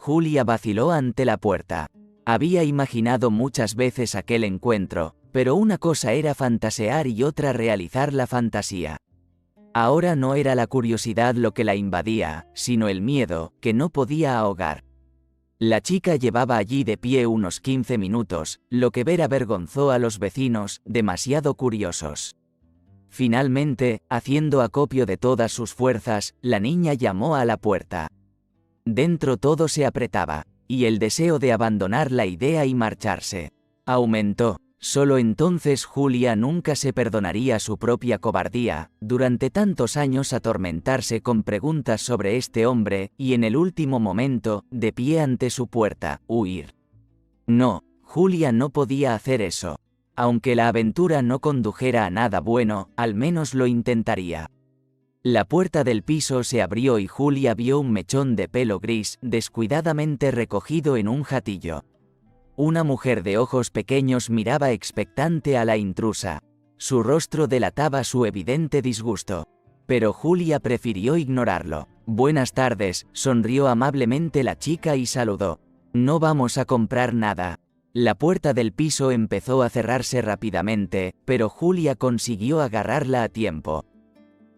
Julia vaciló ante la puerta. Había imaginado muchas veces aquel encuentro, pero una cosa era fantasear y otra realizar la fantasía. Ahora no era la curiosidad lo que la invadía, sino el miedo, que no podía ahogar. La chica llevaba allí de pie unos 15 minutos, lo que avergonzó a los vecinos, demasiado curiosos. Finalmente, haciendo acopio de todas sus fuerzas, la niña llamó a la puerta. Dentro todo se apretaba, y el deseo de abandonar la idea y marcharse aumentó. Solo entonces Julia nunca se perdonaría su propia cobardía, durante tantos años atormentarse con preguntas sobre este hombre, y en el último momento, de pie ante su puerta, huir. No, Julia no podía hacer eso. Aunque la aventura no condujera a nada bueno, al menos lo intentaría. La puerta del piso se abrió y Julia vio un mechón de pelo gris, descuidadamente recogido en un jatillo. Una mujer de ojos pequeños miraba expectante a la intrusa. Su rostro delataba su evidente disgusto. Pero Julia prefirió ignorarlo. Buenas tardes, sonrió amablemente la chica y saludó. No vamos a comprar nada. La puerta del piso empezó a cerrarse rápidamente, pero Julia consiguió agarrarla a tiempo.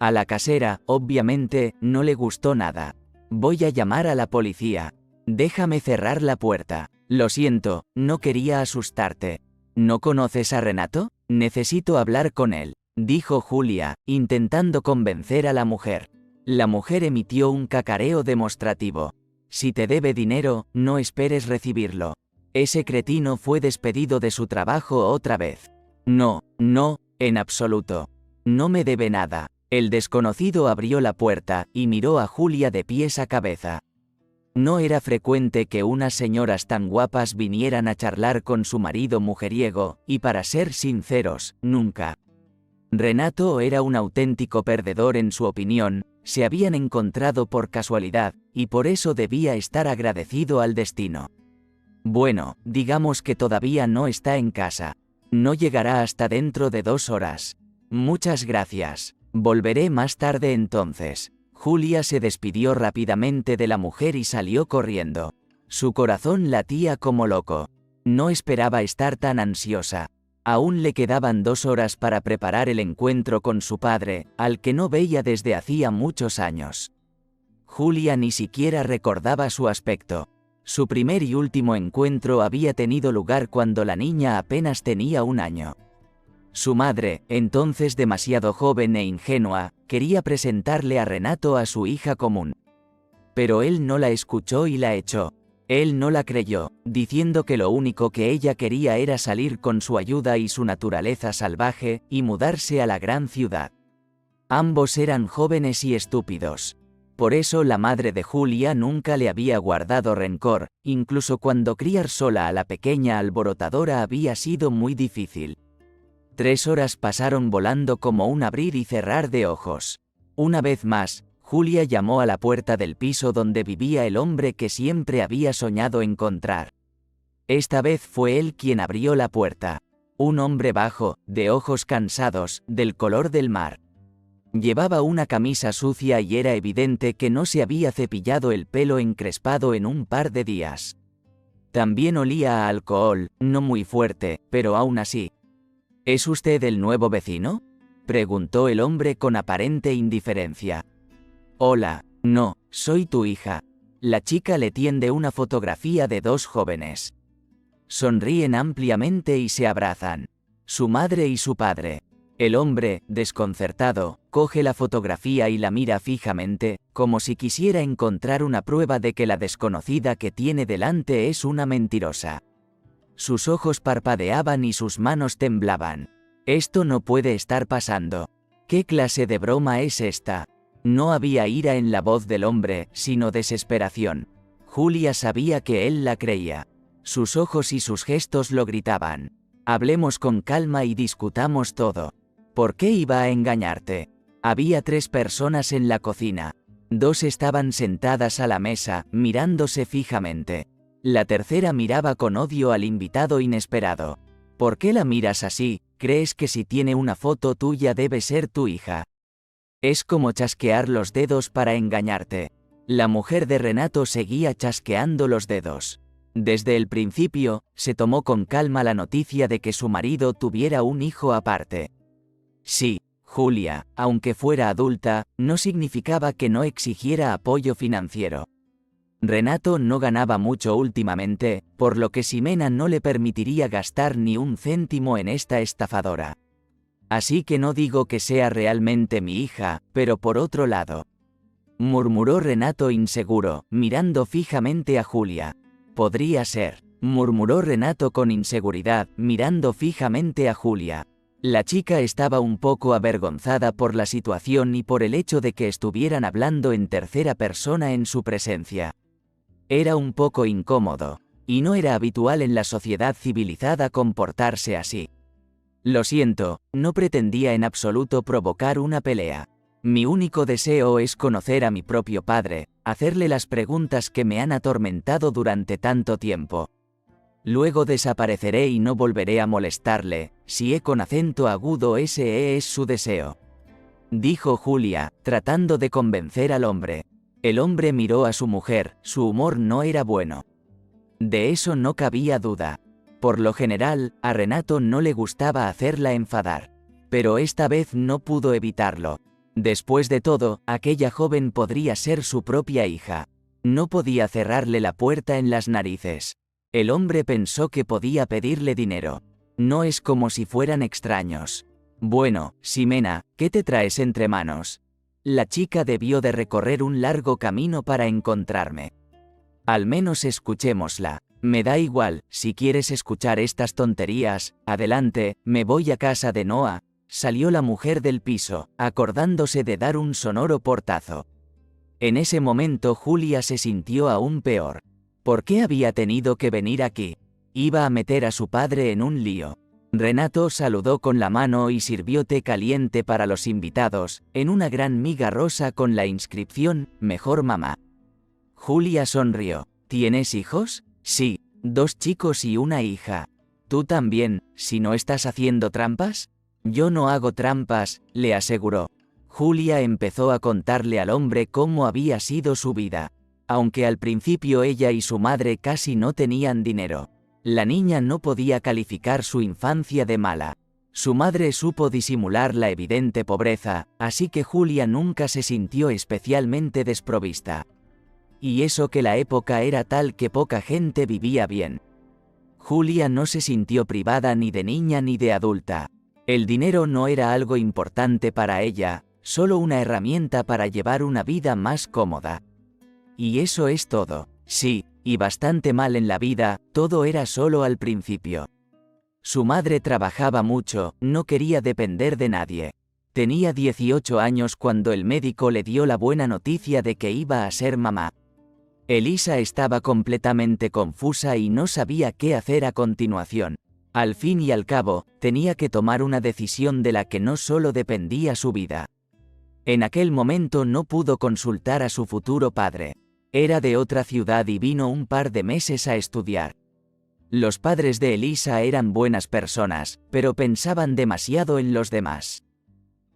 A la casera, obviamente, no le gustó nada. Voy a llamar a la policía. Déjame cerrar la puerta. Lo siento, no quería asustarte. ¿No conoces a Renato? Necesito hablar con él, dijo Julia, intentando convencer a la mujer. La mujer emitió un cacareo demostrativo. Si te debe dinero, no esperes recibirlo. Ese cretino fue despedido de su trabajo otra vez. No, en absoluto. No me debe nada. El desconocido abrió la puerta y miró a Julia de pies a cabeza. No era frecuente que unas señoras tan guapas vinieran a charlar con su marido mujeriego, y para ser sinceros, nunca. Renato era un auténtico perdedor en su opinión, se habían encontrado por casualidad, y por eso debía estar agradecido al destino. Bueno, digamos que todavía no está en casa. No llegará hasta dentro de 2 horas. Muchas gracias. Volveré más tarde entonces. Julia se despidió rápidamente de la mujer y salió corriendo. Su corazón latía como loco. No esperaba estar tan ansiosa. Aún le quedaban 2 horas para preparar el encuentro con su padre, al que no veía desde hacía muchos años. Julia ni siquiera recordaba su aspecto. Su primer y último encuentro había tenido lugar cuando la niña apenas tenía 1 año. Su madre, entonces demasiado joven e ingenua, quería presentarle a Renato a su hija común. Pero él no la escuchó y la echó. Él no la creyó, diciendo que lo único que ella quería era salir con su ayuda y su naturaleza salvaje, y mudarse a la gran ciudad. Ambos eran jóvenes y estúpidos. Por eso la madre de Julia nunca le había guardado rencor, incluso cuando criar sola a la pequeña alborotadora había sido muy difícil. 3 horas pasaron volando como un abrir y cerrar de ojos. Una vez más, Julia llamó a la puerta del piso donde vivía el hombre que siempre había soñado encontrar. Esta vez fue él quien abrió la puerta. Un hombre bajo, de ojos cansados, del color del mar. Llevaba una camisa sucia y era evidente que no se había cepillado el pelo encrespado en un par de días. También olía a alcohol, no muy fuerte, pero aún así. ¿Es usted el nuevo vecino?, preguntó el hombre con aparente indiferencia. Hola, no, soy tu hija. La chica le tiende una fotografía de 2 jóvenes. Sonríen ampliamente y se abrazan. Su madre y su padre. El hombre, desconcertado, coge la fotografía y la mira fijamente, como si quisiera encontrar una prueba de que la desconocida que tiene delante es una mentirosa. Sus ojos parpadeaban y sus manos temblaban. Esto no puede estar pasando. ¿Qué clase de broma es esta? No había ira en la voz del hombre, sino desesperación. Julia sabía que él la creía. Sus ojos y sus gestos lo gritaban. Hablemos con calma y discutamos todo. ¿Por qué iba a engañarte? Había 3 personas en la cocina. 2 estaban sentadas a la mesa, mirándose fijamente. La tercera miraba con odio al invitado inesperado. ¿Por qué la miras así? ¿Crees que si tiene una foto tuya debe ser tu hija? Es como chasquear los dedos para engañarte. La mujer de Renato seguía chasqueando los dedos. Desde el principio, se tomó con calma la noticia de que su marido tuviera un hijo aparte. Sí, Julia, aunque fuera adulta, no significaba que no exigiera apoyo financiero. Renato no ganaba mucho últimamente, por lo que Ximena no le permitiría gastar ni un céntimo en esta estafadora. Así que no digo que sea realmente mi hija, pero por otro lado, murmuró Renato inseguro, mirando fijamente a Julia. Podría ser, murmuró Renato con inseguridad, mirando fijamente a Julia. La chica estaba un poco avergonzada por la situación y por el hecho de que estuvieran hablando en tercera persona en su presencia. Era un poco incómodo, y no era habitual en la sociedad civilizada comportarse así. Lo siento, no pretendía en absoluto provocar una pelea. Mi único deseo es conocer a mi propio padre, hacerle las preguntas que me han atormentado durante tanto tiempo. Luego desapareceré y no volveré a molestarle, si con acento agudo ese es su deseo. Dijo Julia, tratando de convencer al hombre. El hombre miró a su mujer, su humor no era bueno. De eso no cabía duda. Por lo general, a Renato no le gustaba hacerla enfadar. Pero esta vez no pudo evitarlo. Después de todo, aquella joven podría ser su propia hija. No podía cerrarle la puerta en las narices. El hombre pensó que podía pedirle dinero. No es como si fueran extraños. Bueno, Ximena, ¿qué te traes entre manos? La chica debió de recorrer un largo camino para encontrarme. Al menos escuchémosla. Me da igual, si quieres escuchar estas tonterías, adelante, me voy a casa de Noah. Salió la mujer del piso, acordándose de dar un sonoro portazo. En ese momento Julia se sintió aún peor. ¿Por qué había tenido que venir aquí? Iba a meter a su padre en un lío. Renato saludó con la mano y sirvió té caliente para los invitados, en una gran miga rosa con la inscripción, Mejor mamá. Julia sonrió. ¿Tienes hijos? Sí, 2 chicos y una hija. ¿Tú también, si no estás haciendo trampas? Yo no hago trampas, le aseguró. Julia empezó a contarle al hombre cómo había sido su vida. Aunque al principio ella y su madre casi no tenían dinero. La niña no podía calificar su infancia de mala. Su madre supo disimular la evidente pobreza, así que Julia nunca se sintió especialmente desprovista. Y eso que la época era tal que poca gente vivía bien. Julia no se sintió privada ni de niña ni de adulta. El dinero no era algo importante para ella, solo una herramienta para llevar una vida más cómoda. Y eso es todo. Sí, y bastante mal en la vida, todo era solo al principio. Su madre trabajaba mucho, no quería depender de nadie. Tenía 18 años cuando el médico le dio la buena noticia de que iba a ser mamá. Elisa estaba completamente confusa y no sabía qué hacer a continuación. Al fin y al cabo, tenía que tomar una decisión de la que no solo dependía su vida. En aquel momento no pudo consultar a su futuro padre. Era de otra ciudad y vino un par de meses a estudiar. Los padres de Elisa eran buenas personas, pero pensaban demasiado en los demás.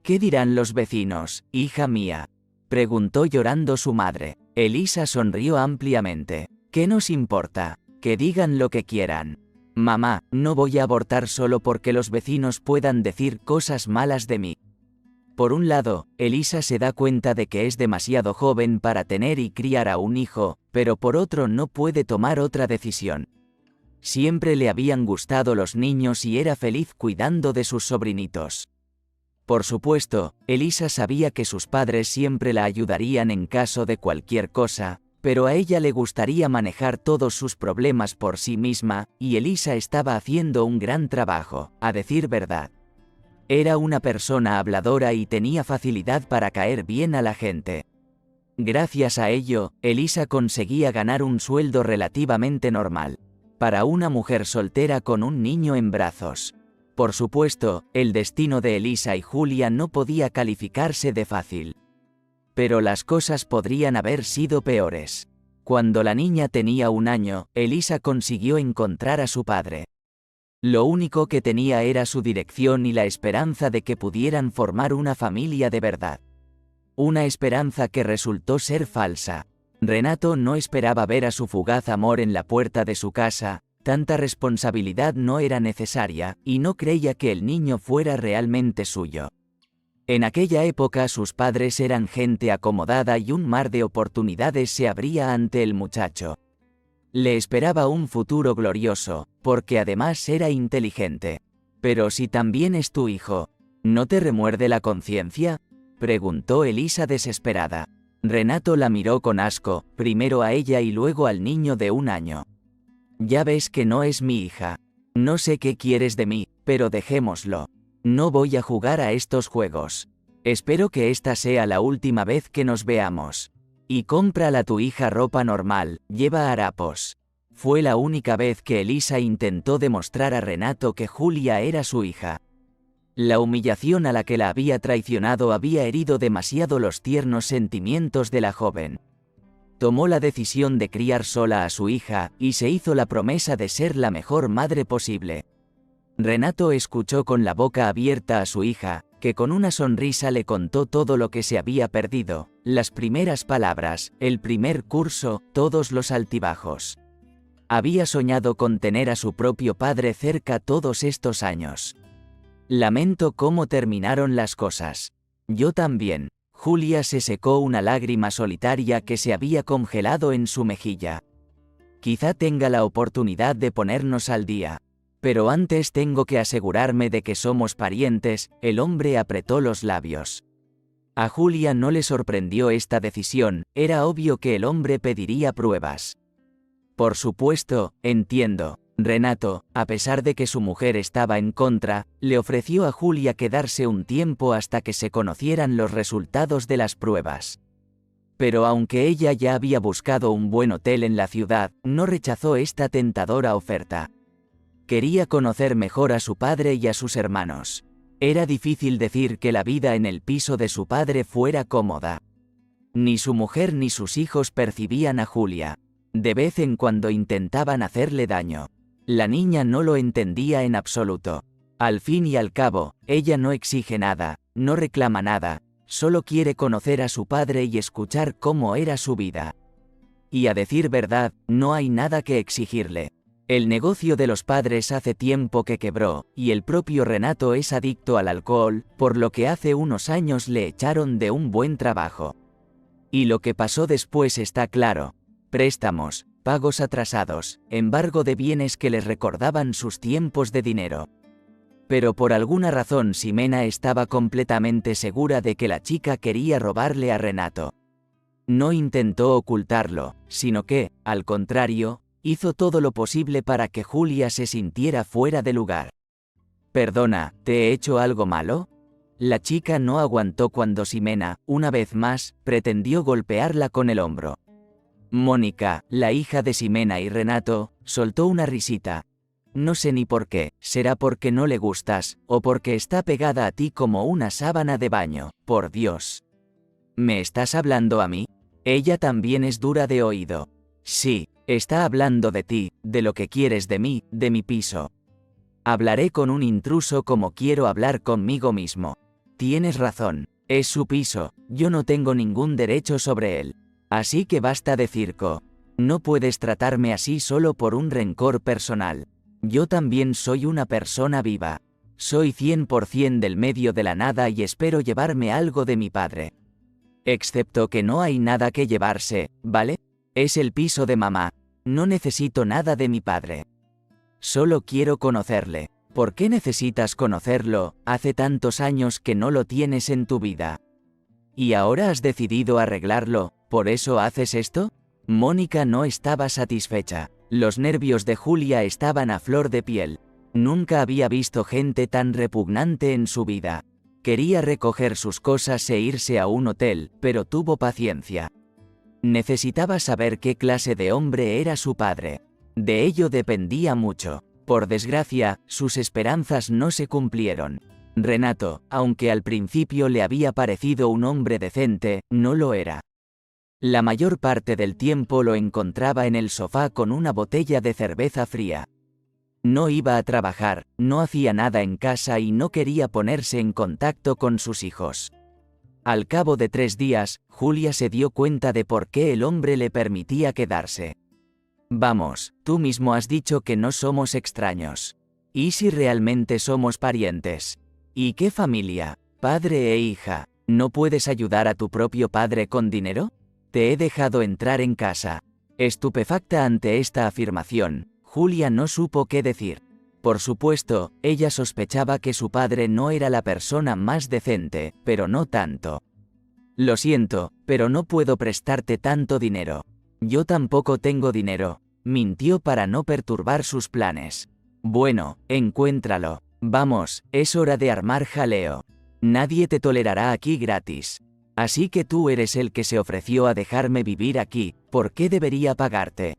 ¿Qué dirán los vecinos, hija mía?, preguntó llorando su madre. Elisa sonrió ampliamente. ¿Qué nos importa? Que digan lo que quieran. Mamá, no voy a abortar solo porque los vecinos puedan decir cosas malas de mí. Por un lado, Elisa se da cuenta de que es demasiado joven para tener y criar a un hijo, pero por otro no puede tomar otra decisión. Siempre le habían gustado los niños y era feliz cuidando de sus sobrinitos. Por supuesto, Elisa sabía que sus padres siempre la ayudarían en caso de cualquier cosa, pero a ella le gustaría manejar todos sus problemas por sí misma, y Elisa estaba haciendo un gran trabajo, a decir verdad. Era una persona habladora y tenía facilidad para caer bien a la gente. Gracias a ello, Elisa conseguía ganar un sueldo relativamente normal. Para una mujer soltera con un niño en brazos. Por supuesto, el destino de Elisa y Julia no podía calificarse de fácil. Pero las cosas podrían haber sido peores. Cuando la niña tenía 1 año, Elisa consiguió encontrar a su padre. Lo único que tenía era su dirección y la esperanza de que pudieran formar una familia de verdad. Una esperanza que resultó ser falsa. Renato no esperaba ver a su fugaz amor en la puerta de su casa, tanta responsabilidad no era necesaria, y no creía que el niño fuera realmente suyo. En aquella época sus padres eran gente acomodada y un mar de oportunidades se abría ante el muchacho. Le esperaba un futuro glorioso, porque además era inteligente. Pero si también es tu hijo, ¿no te remuerde la conciencia?, preguntó Elisa desesperada. Renato la miró con asco, primero a ella y luego al niño de 1 año. Ya ves que no es mi hija. No sé qué quieres de mí, pero dejémoslo. No voy a jugar a estos juegos. Espero que esta sea la última vez que nos veamos. Y cómprale a tu hija ropa normal, lleva harapos. Fue la única vez que Elisa intentó demostrar a Renato que Julia era su hija. La humillación a la que la había traicionado había herido demasiado los tiernos sentimientos de la joven. Tomó la decisión de criar sola a su hija, y se hizo la promesa de ser la mejor madre posible. Renato escuchó con la boca abierta a su hija, que con una sonrisa le contó todo lo que se había perdido, las primeras palabras, el primer curso, todos los altibajos. Había soñado con tener a su propio padre cerca todos estos años. Lamento cómo terminaron las cosas. Yo también. Julia se secó una lágrima solitaria que se había congelado en su mejilla. Quizá tenga la oportunidad de ponernos al día. Pero antes tengo que asegurarme de que somos parientes. El hombre apretó los labios. A Julia no le sorprendió esta decisión, era obvio que el hombre pediría pruebas. Por supuesto, entiendo. Renato, a pesar de que su mujer estaba en contra, le ofreció a Julia quedarse un tiempo hasta que se conocieran los resultados de las pruebas. Pero aunque ella ya había buscado un buen hotel en la ciudad, no rechazó esta tentadora oferta. Quería conocer mejor a su padre y a sus hermanos. Era difícil decir que la vida en el piso de su padre fuera cómoda. Ni su mujer ni sus hijos percibían a Julia. De vez en cuando intentaban hacerle daño. La niña no lo entendía en absoluto. Al fin y al cabo, ella no exige nada, no reclama nada, solo quiere conocer a su padre y escuchar cómo era su vida. Y a decir verdad, no hay nada que exigirle. El negocio de los padres hace tiempo que quebró, y el propio Renato es adicto al alcohol, por lo que hace unos años le echaron de un buen trabajo. Y lo que pasó después está claro. Préstamos, pagos atrasados, embargo de bienes que les recordaban sus tiempos de dinero. Pero por alguna razón Ximena estaba completamente segura de que la chica quería robarle a Renato. No intentó ocultarlo, sino que, al contrario, hizo todo lo posible para que Julia se sintiera fuera de lugar. «Perdona, ¿te he hecho algo malo?». La chica no aguantó cuando Ximena, una vez más, pretendió golpearla con el hombro. Mónica, la hija de Ximena y Renato, soltó una risita. No sé ni por qué, será porque no le gustas, o porque está pegada a ti como una sábana de baño, por Dios. ¿Me estás hablando a mí? Ella también es dura de oído. Sí, está hablando de ti, de lo que quieres de mí, de mi piso. Hablaré con un intruso como quiero hablar conmigo mismo. Tienes razón, es su piso, yo no tengo ningún derecho sobre él. Así que basta de circo. No puedes tratarme así solo por un rencor personal. Yo también soy una persona viva. Soy 100% del medio de la nada y espero llevarme algo de mi padre. Excepto que no hay nada que llevarse, ¿vale? Es el piso de mamá. No necesito nada de mi padre. Solo quiero conocerle. ¿Por qué necesitas conocerlo? Hace tantos años que no lo tienes en tu vida. ¿Y ahora has decidido arreglarlo? ¿Por eso haces esto? Mónica no estaba satisfecha. Los nervios de Julia estaban a flor de piel. Nunca había visto gente tan repugnante en su vida. Quería recoger sus cosas e irse a un hotel, pero tuvo paciencia. Necesitaba saber qué clase de hombre era su padre. De ello dependía mucho. Por desgracia, sus esperanzas no se cumplieron. Renato, aunque al principio le había parecido un hombre decente, no lo era. La mayor parte del tiempo lo encontraba en el sofá con una botella de cerveza fría. No iba a trabajar, no hacía nada en casa y no quería ponerse en contacto con sus hijos. Al cabo de 3 días, Julia se dio cuenta de por qué el hombre le permitía quedarse. Vamos, tú mismo has dicho que no somos extraños. ¿Y si realmente somos parientes? ¿Y qué familia? Padre e hija. ¿No puedes ayudar a tu propio padre con dinero? Te he dejado entrar en casa. Estupefacta ante esta afirmación, Julia no supo qué decir. Por supuesto, ella sospechaba que su padre no era la persona más decente, pero no tanto. Lo siento, pero no puedo prestarte tanto dinero. Yo tampoco tengo dinero, mintió para no perturbar sus planes. Bueno, encuéntralo. Vamos, es hora de armar jaleo. Nadie te tolerará aquí gratis. Así que tú eres el que se ofreció a dejarme vivir aquí, ¿por qué debería pagarte?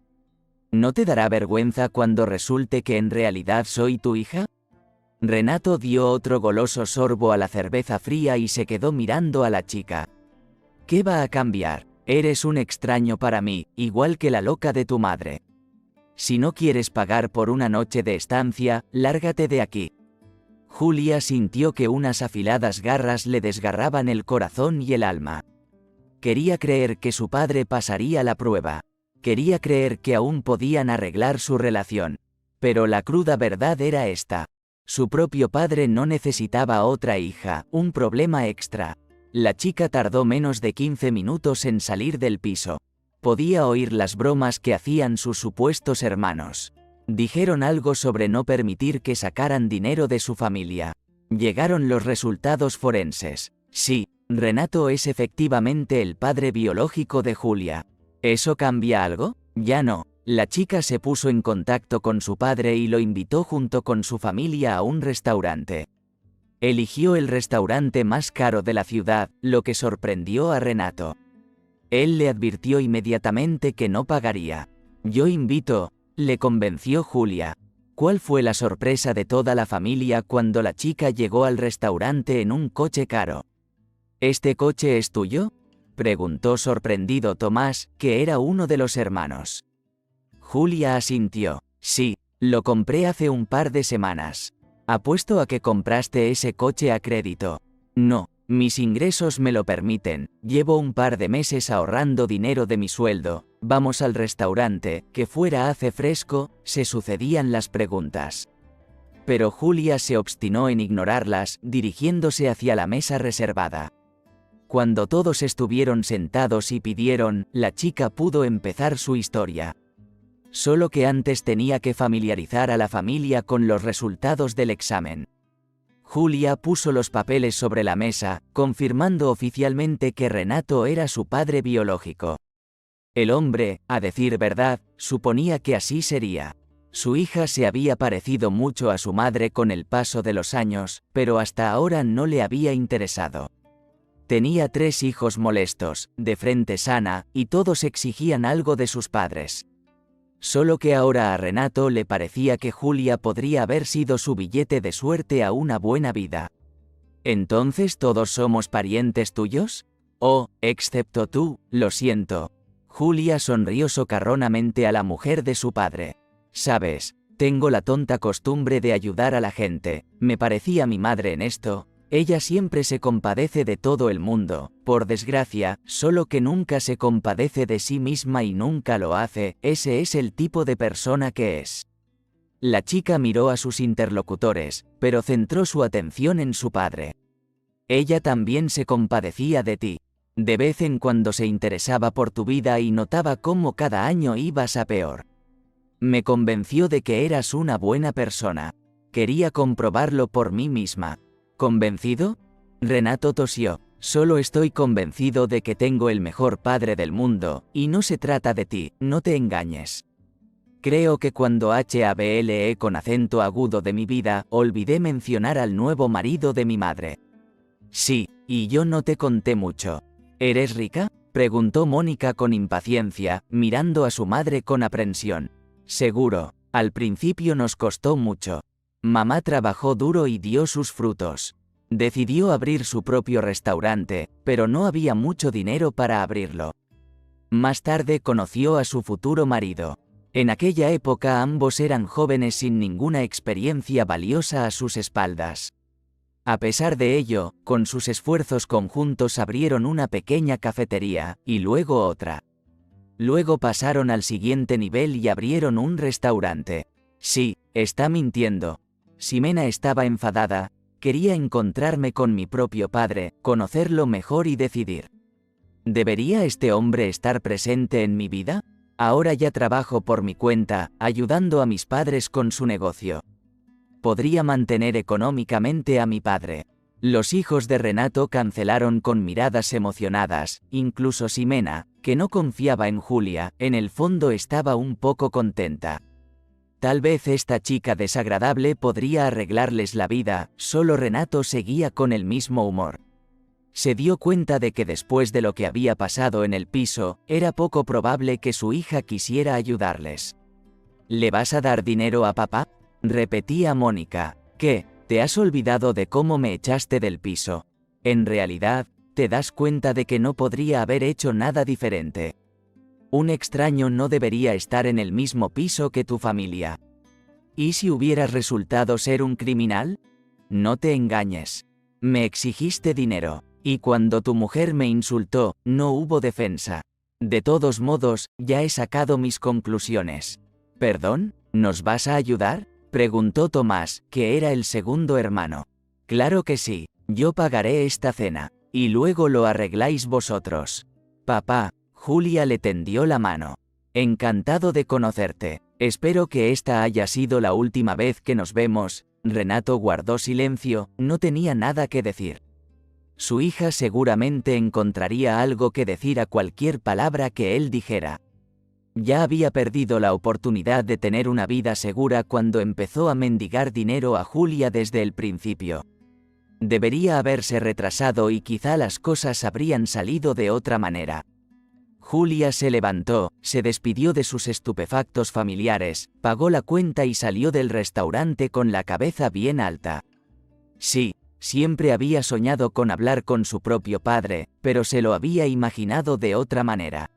¿No te dará vergüenza cuando resulte que en realidad soy tu hija? Renato dio otro goloso sorbo a la cerveza fría y se quedó mirando a la chica. ¿Qué va a cambiar? Eres un extraño para mí, igual que la loca de tu madre. Si no quieres pagar por una noche de estancia, lárgate de aquí. Julia sintió que unas afiladas garras le desgarraban el corazón y el alma. Quería creer que su padre pasaría la prueba. Quería creer que aún podían arreglar su relación. Pero la cruda verdad era esta. Su propio padre no necesitaba otra hija, un problema extra. La chica tardó menos de 15 minutos en salir del piso. Podía oír las bromas que hacían sus supuestos hermanos. Dijeron algo sobre no permitir que sacaran dinero de su familia. Llegaron los resultados forenses. Sí, Renato es efectivamente el padre biológico de Julia. ¿Eso cambia algo? Ya no. La chica se puso en contacto con su padre y lo invitó junto con su familia a un restaurante. Eligió el restaurante más caro de la ciudad, lo que sorprendió a Renato. Él le advirtió inmediatamente que no pagaría. Yo invito, le convenció Julia. ¿Cuál fue la sorpresa de toda la familia cuando la chica llegó al restaurante en un coche caro? ¿Este coche es tuyo?, preguntó sorprendido Tomás, que era uno de los hermanos. Julia asintió. Sí, lo compré hace un par de semanas. Apuesto a que compraste ese coche a crédito. No, mis ingresos me lo permiten, llevo un par de meses ahorrando dinero de mi sueldo. Vamos al restaurante, que fuera hace fresco, se sucedían las preguntas. Pero Julia se obstinó en ignorarlas, dirigiéndose hacia la mesa reservada. Cuando todos estuvieron sentados y pidieron, la chica pudo empezar su historia. Solo que antes tenía que familiarizar a la familia con los resultados del examen. Julia puso los papeles sobre la mesa, confirmando oficialmente que Renato era su padre biológico. El hombre, a decir verdad, suponía que así sería. Su hija se había parecido mucho a su madre con el paso de los años, pero hasta ahora no le había interesado. Tenía 3 hijos molestos, de frente sana, y todos exigían algo de sus padres. Solo que ahora a Renato le parecía que Julia podría haber sido su billete de suerte a una buena vida. ¿Entonces todos somos parientes tuyos? Oh, excepto tú, lo siento. Julia sonrió socarronamente a la mujer de su padre. Sabes, tengo la tonta costumbre de ayudar a la gente, me parecía mi madre en esto. Ella siempre se compadece de todo el mundo, por desgracia, solo que nunca se compadece de sí misma y nunca lo hace, ese es el tipo de persona que es. La chica miró a sus interlocutores, pero centró su atención en su padre. Ella también se compadecía de ti. De vez en cuando se interesaba por tu vida y notaba cómo cada año ibas a peor. Me convenció de que eras una buena persona. Quería comprobarlo por mí misma. ¿Convencido? Renato tosió. Solo estoy convencido de que tengo el mejor padre del mundo, y no se trata de ti, no te engañes. Creo que cuando hablé con acento agudo de mi vida, olvidé mencionar al nuevo marido de mi madre. Sí, y yo no te conté mucho. ¿Eres rica?, preguntó Mónica con impaciencia, mirando a su madre con aprensión. Seguro, al principio nos costó mucho. Mamá trabajó duro y dio sus frutos. Decidió abrir su propio restaurante, pero no había mucho dinero para abrirlo. Más tarde conoció a su futuro marido. En aquella época ambos eran jóvenes sin ninguna experiencia valiosa a sus espaldas. A pesar de ello, con sus esfuerzos conjuntos abrieron una pequeña cafetería, y luego otra. Luego pasaron al siguiente nivel y abrieron un restaurante. Sí, está mintiendo. Ximena estaba enfadada, quería encontrarme con mi propio padre, conocerlo mejor y decidir. ¿Debería este hombre estar presente en mi vida? Ahora ya trabajo por mi cuenta, ayudando a mis padres con su negocio. Podría mantener económicamente a mi padre. Los hijos de Renato cancelaron con miradas emocionadas, incluso Ximena, que no confiaba en Julia, en el fondo estaba un poco contenta. Tal vez esta chica desagradable podría arreglarles la vida, solo Renato seguía con el mismo humor. Se dio cuenta de que después de lo que había pasado en el piso, era poco probable que su hija quisiera ayudarles. ¿Le vas a dar dinero a papá?, repetía Mónica. ¿Qué? ¿Te has olvidado de cómo me echaste del piso? En realidad, te das cuenta de que no podría haber hecho nada diferente. Un extraño no debería estar en el mismo piso que tu familia. ¿Y si hubieras resultado ser un criminal? No te engañes. Me exigiste dinero, y cuando tu mujer me insultó, no hubo defensa. De todos modos, ya he sacado mis conclusiones. ¿Perdón? ¿Nos vas a ayudar?, preguntó Tomás, que era el segundo hermano. Claro que sí, yo pagaré esta cena, y luego lo arregláis vosotros. Papá, Julia le tendió la mano. Encantado de conocerte. Espero que esta haya sido la última vez que nos vemos. Renato guardó silencio, no tenía nada que decir. Su hija seguramente encontraría algo que decir a cualquier palabra que él dijera. Ya había perdido la oportunidad de tener una vida segura cuando empezó a mendigar dinero a Julia desde el principio. Debería haberse retrasado y quizá las cosas habrían salido de otra manera. Julia se levantó, se despidió de sus estupefactos familiares, pagó la cuenta y salió del restaurante con la cabeza bien alta. Sí, siempre había soñado con hablar con su propio padre, pero se lo había imaginado de otra manera.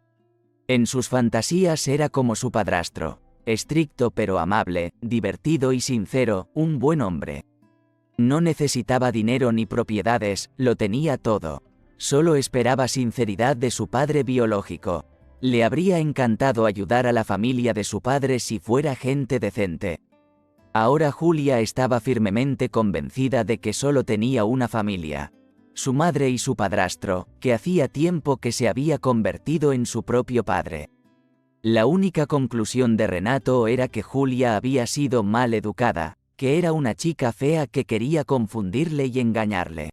En sus fantasías era como su padrastro, estricto pero amable, divertido y sincero, un buen hombre. No necesitaba dinero ni propiedades, lo tenía todo. Solo esperaba sinceridad de su padre biológico. Le habría encantado ayudar a la familia de su padre si fuera gente decente. Ahora Julia estaba firmemente convencida de que solo tenía una familia. Su madre y su padrastro, que hacía tiempo que se había convertido en su propio padre. La única conclusión de Renato era que Julia había sido mal educada, que era una chica fea que quería confundirle y engañarle.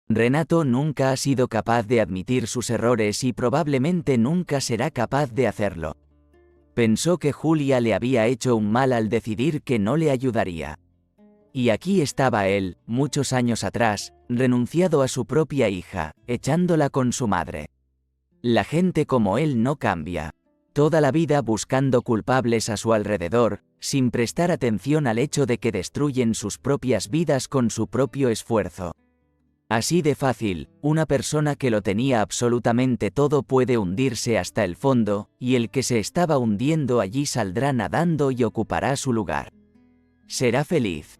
Renato nunca ha sido capaz de admitir sus errores y probablemente nunca será capaz de hacerlo. Pensó que Julia le había hecho un mal al decidir que no le ayudaría. Y aquí estaba él, muchos años atrás, renunciado a su propia hija, echándola con su madre. La gente como él no cambia. Toda la vida buscando culpables a su alrededor, sin prestar atención al hecho de que destruyen sus propias vidas con su propio esfuerzo. Así de fácil, una persona que lo tenía absolutamente todo puede hundirse hasta el fondo, y el que se estaba hundiendo allí saldrá nadando y ocupará su lugar. Será feliz.